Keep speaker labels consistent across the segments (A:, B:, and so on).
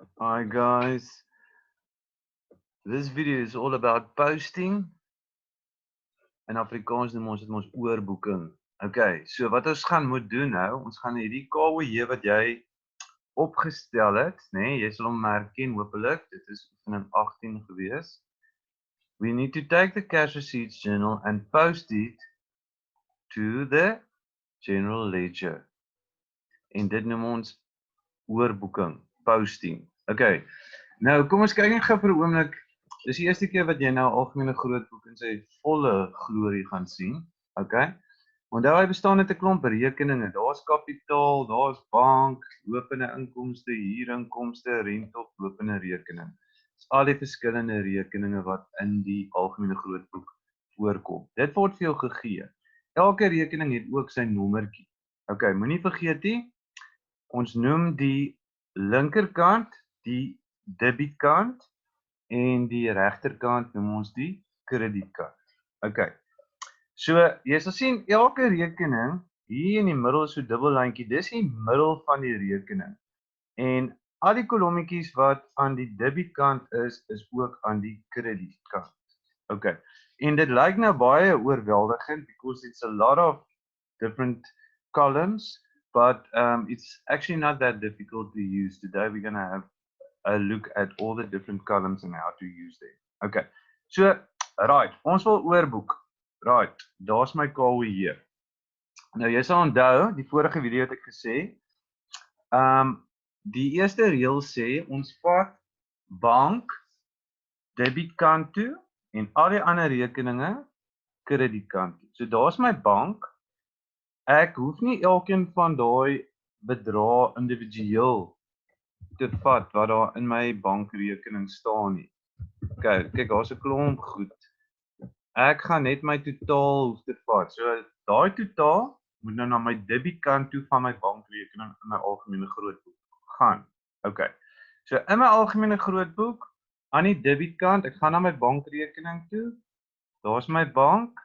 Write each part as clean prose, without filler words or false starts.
A: Hi guys, this video is all about posting. In Afrikaans noem ons dit mos oorboeking. Okay, so wat ons gaan moet doen nou, ons gaan hierdie KWJ wat jy opgestel het, nê, jy sal hom herken hopelik. Dit is oefening 18 gewees. We need to take the cash receipts journal and post it to the general ledger. En dit noem ons oorboeking, posting. Okay. Nou, kom ons kyk net gou vir 'n oomblik. Dis die eerste keer wat jy nou algemene grootboek in sy volle glorie gaan sien. Okay? Onthou hy bestaan uit 'n klomp rekeninge. Daar's kapitaal, daar's bank, lopende inkomste, huurinkomste, rente of lopende rekening. Dis al die verskillende rekeninge wat in die algemene grootboek voorkom. Dit word vir jou gegee. Elke rekening het ook sy nommertjie. Okay, moenie vergeet nie. Ons noem die linkerkant die debietkant en die regterkant noem ons die kredietkant. Okay. So jy sal sien elke rekening hier in die middel is so dubbellyntjie. Dis die middel van die rekening. En al die kolommetjies wat aan die debietkant is ook aan die kredietkant. Okay. En dit lyk nou baie oorweldigend because it's a lot of different columns, but it's actually not that difficult to use. Today we're going to have a look at all the different columns and how to use them. Okay, so, right, ons wil oorboek. Right, daar's my KWJ. Nou, jy sal onthou, die vorige video het ek gesê, die eerste reël sê, ons vat bank, debietkant toe, en al die ander rekeninge, kredietkant toe. So, daar's my bank, ek hoef nie elkeen van daai bedrae individueel te vat wat daar in my bankrekening staan nie. Kyk, daar's 'n klomp goed. Ek gaan net my totaal hoef te vat. So daai totaal moet nou na my debietkant toe van my bankrekening in my algemene grootboek gaan. Okay. So in my algemene grootboek aan die debietkant, ek gaan na my bankrekening toe. Daar's my bank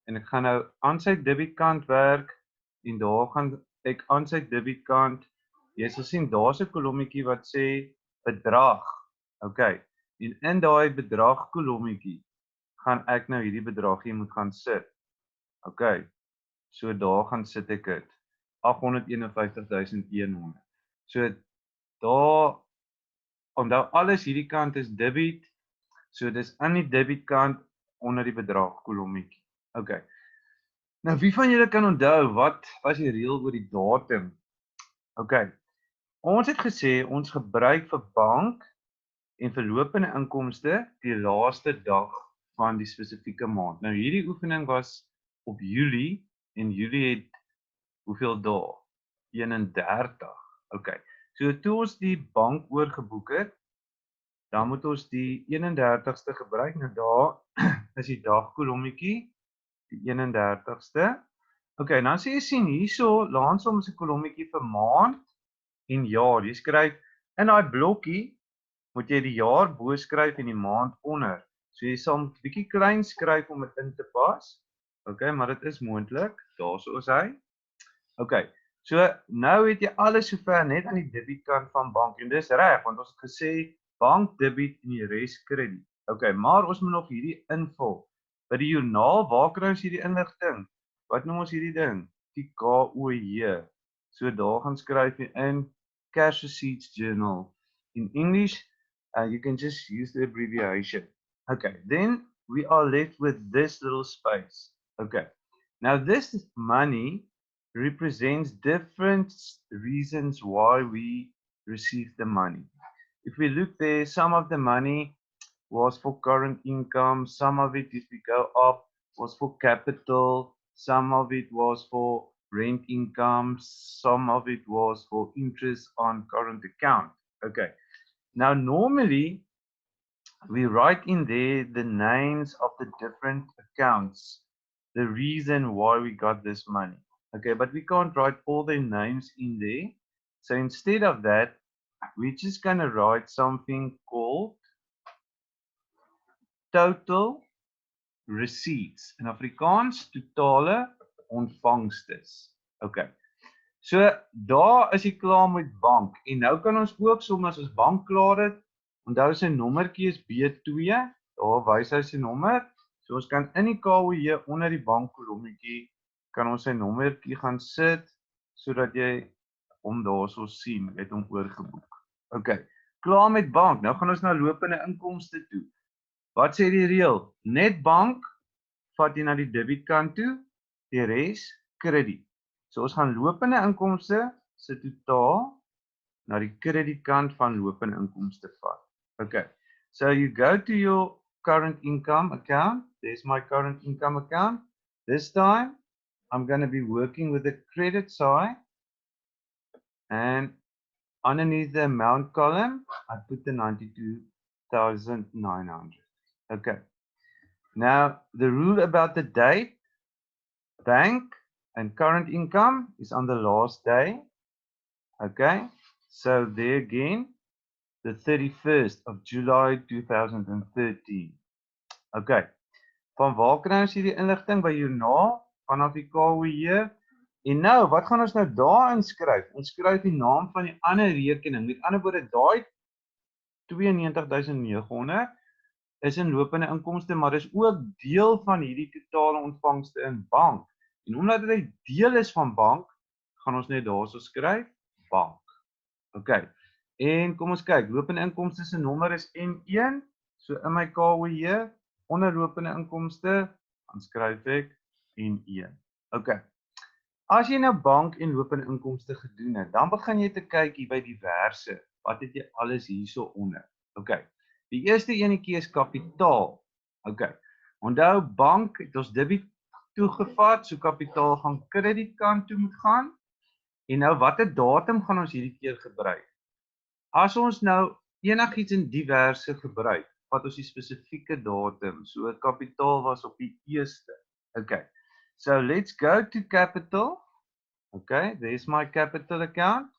A: en ek gaan nou aan sy debietkant werk en daar gaan ek aan sy debietkant. Jy sal sien daar's 'n kolommetjie wat sê bedrag. Okay. En in daai bedrag kolommetjie gaan ek nou hierdie bedrag hier moet gaan sit. Okay. So daar gaan sit ek dit. 851.100. So daar onthou alles hierdie kant is debit. So dis aan die debietkant onder die bedrag kolommetjie. Okay. Nou wie van julle kan onthou wat was die reël oor die datum? Okay. Ons het gesê ons gebruik vir bank en verlopende inkomste die laaste dag van die spesifieke maand. Nou hierdie oefening was op Julie en Julie het hoeveel dae? 31. Okay. So toe ons die bank oorgeboek het, dan moet ons die 31ste gebruik. Nou daar is die dagkolommetjie, die 31ste. Okay, dan sê jy sien hierso langs hom is 'n kolommetjie vir maand en jaar. Jy skryf in daai blokkie moet jy die jaar bo skryf en die maand onder. So jy sal 'n bietjie klein skryf om dit in te pas. Okay, maar dit is moontlik. Daarso is hy. Okay. So nou het jy alles sover net aan die debietkant van bank en dis reg want ons het gesê bank debit en die res krediet. Okay, maar ons moet nog hierdie invul. By die joernaal, waar kry ons hierdie inligting? Wat noem ons hierdie ding? Die KOJ. So daar gaan skryf jy in cash receipts journal. In English, you can just use the abbreviation. Okay, then we are left with this little space. Okay, now this money represents different reasons why we receive the money. If we look there, some of the money was for current income, some of it, if we go up, was for capital, some of it was for rent income, some of it was for interest on current account. Okay. Now, normally, we write in there the names of the different accounts, the reason why we got this money. Okay, but we can't write all their names in there. So instead of that, we're just going to write something called total receipts. In Afrikaans, totale ontvangstes. Okay. So daar is jy klaar met bank. En nou kan ons ook soms as ons bank klaar het, onthou sy nommertjie is B2, daar wys hy sy nommer. So ons kan in die KOJ onder die bankkolommetjie kan ons sy nommertjie gaan sit sodat jy hom daarso sien, het hom oorgeboek. OK. Klaar met bank. Nou gaan ons na lopende inkomste toe. Wat sê die reël? Net bank vat jy na die debietkant toe, die res krediet. So ons gaan lopende inkomste se totaal na die kredietkant van lopende inkomste vat. Okay. So you go to your current income account. There's my current income account. This time I'm going to be working with the credit side, and underneath the amount column I put the 92,900. Okay. Now the rule about the date, bank and current income is on the last day. Okay, so there again, the 31st of July 2013. Okay, van waar kry ons hierdie inligting? By joernaal vanaf die KOJ. En nou, wat gaan ons nou daar inskryf? Ons skryf die naam van die ander rekening. Met ander woorde, daai 92,900 is in lopende inkomste, maar dis ook deel van hierdie totale ontvangste in bank. En omdat dit 'n deel is van bank, gaan ons net daarso skryf bank. OK. En kom ons kyk, lopende inkomste se nommer is N1. So in my KOJ onder lopende inkomste, dan skryf ek N1. OK. As jy nou bank en lopende inkomste gedoen het, dan begin jy te kyk hier by diverse. Wat het jy alles hierso onder? OK. Die eerste enetjie is kapitaal. OK. Onthou, bank het ons debiet toegevat, so kapitaal gaan kredietkant toe moet gaan. En nou watter datum gaan ons hierdie keer gebruik? As ons nou enigiets in diverse gebruik, vat ons die spesifieke datum. So kapitaal was op die 1ste. OK. So let's go to capital. Okay, there's my capital account.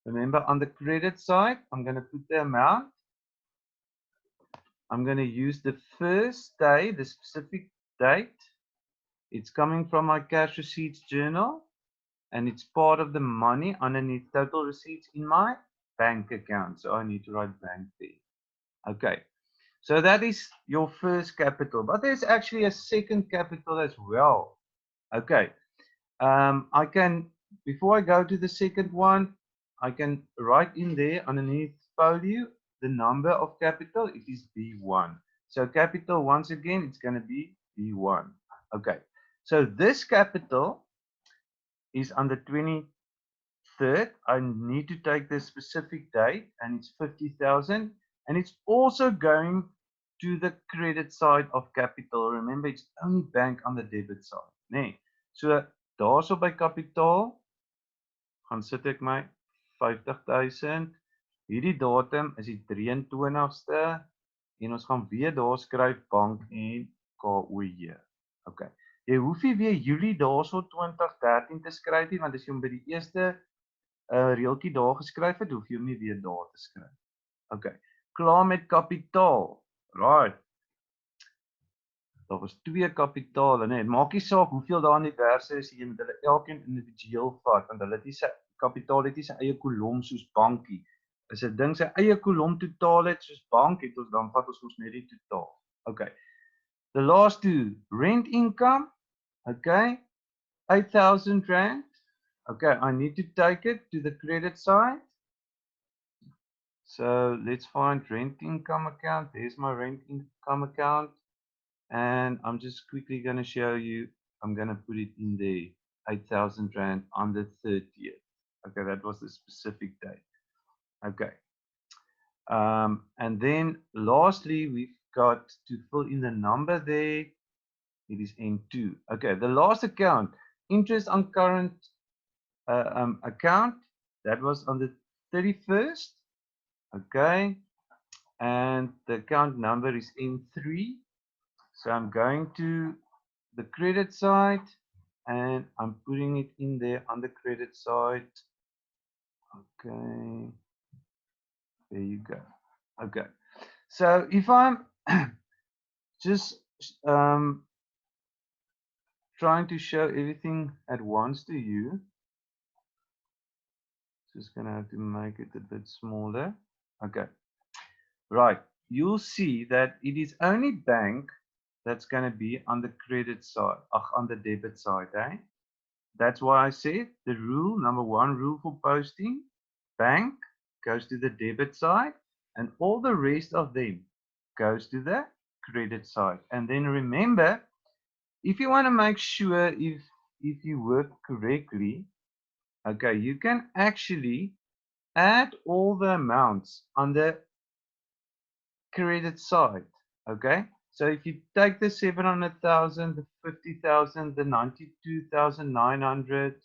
A: Remember, on the credit side, I'm going to put the amount. I'm going to use the first day, the specific date. It's coming from my cash receipts journal, and it's part of the money underneath total receipts in my bank account. So I need to write bank there. Okay, so that is your first capital, but there's actually a second capital as well. Okay, I can, before I go to the second one, I can write in there underneath folio the number of capital. It is B1. So capital, once again, it's going to be B1. Okay, so this capital is on the 23rd. I need to take the specific date, and it's 50,000, and it's also going to the credit side of capital. Remember, it's only bank on the debit side. Nee. So daarso by kapitaal gaan sit ek my 50,000. Hierdie datum is die 23ste en ons gaan weer daar skryf bank en KOJ. OK. Jy hoef nie weer Julie daarso 2013 te skryf nie, want as jy hom by die eerste reeltjie daar geskryf het, hoef jy hom nie weer daar te skryf. OK. Klaar met kapitaal. Right. Daar was 2 kapitale, nee, maak nie saak hoeveel daar in die verse is, jy moet hulle elkeen individueel vat, want hulle het nie sy kapitaal het nie sy eie kolom soos bankie. As 'n ding sy eie kolom totaal het soos bank het ons, dan vat ons net die totaal. Okay. The last two, rent income, okay, 8,000 rand. Okay, I need to take it to the credit side. So let's find rent income account. There's my rent income account. And I'm just quickly going to show you, I'm going to put it in there, 8,000 rand on the 30th. Okay, that was the specific date. Okay. And then lastly, we've got to fill in the number there. It is N2. Okay, the last account, interest on current account, that was on the 31st. Okay, and the account number is N3. So I'm going to the credit side and I'm putting it in there on the credit side. Okay, there you go. Okay, so if I'm just trying to show everything at once to you, Just gonna have to make it a bit smaller. Okay, right. You'll see that it is only bank that's gonna be on the credit side, on the debit side, eh? That's why I said the rule, number one rule for posting, bank goes to the debit side and all the rest of them goes to the credit side. And then remember, if you want to make sure if you work correctly, okay, you can actually add all the amounts on the credit side. Okay, so if you take the 700,000, the 50,000, the 92,900,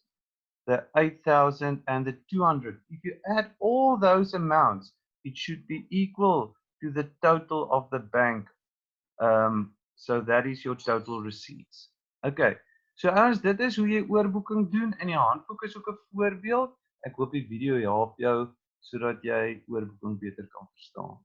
A: the 8,000 and the 200, if you add all those amounts, it should be equal to the total of the bank. So that is your total receipts. Okay, so as dit is hoe jy oorboeking doen in die handboek is ook 'n voorbeeld. Ek hoop die video help jou sodat jy oorboeking beter kan verstaan.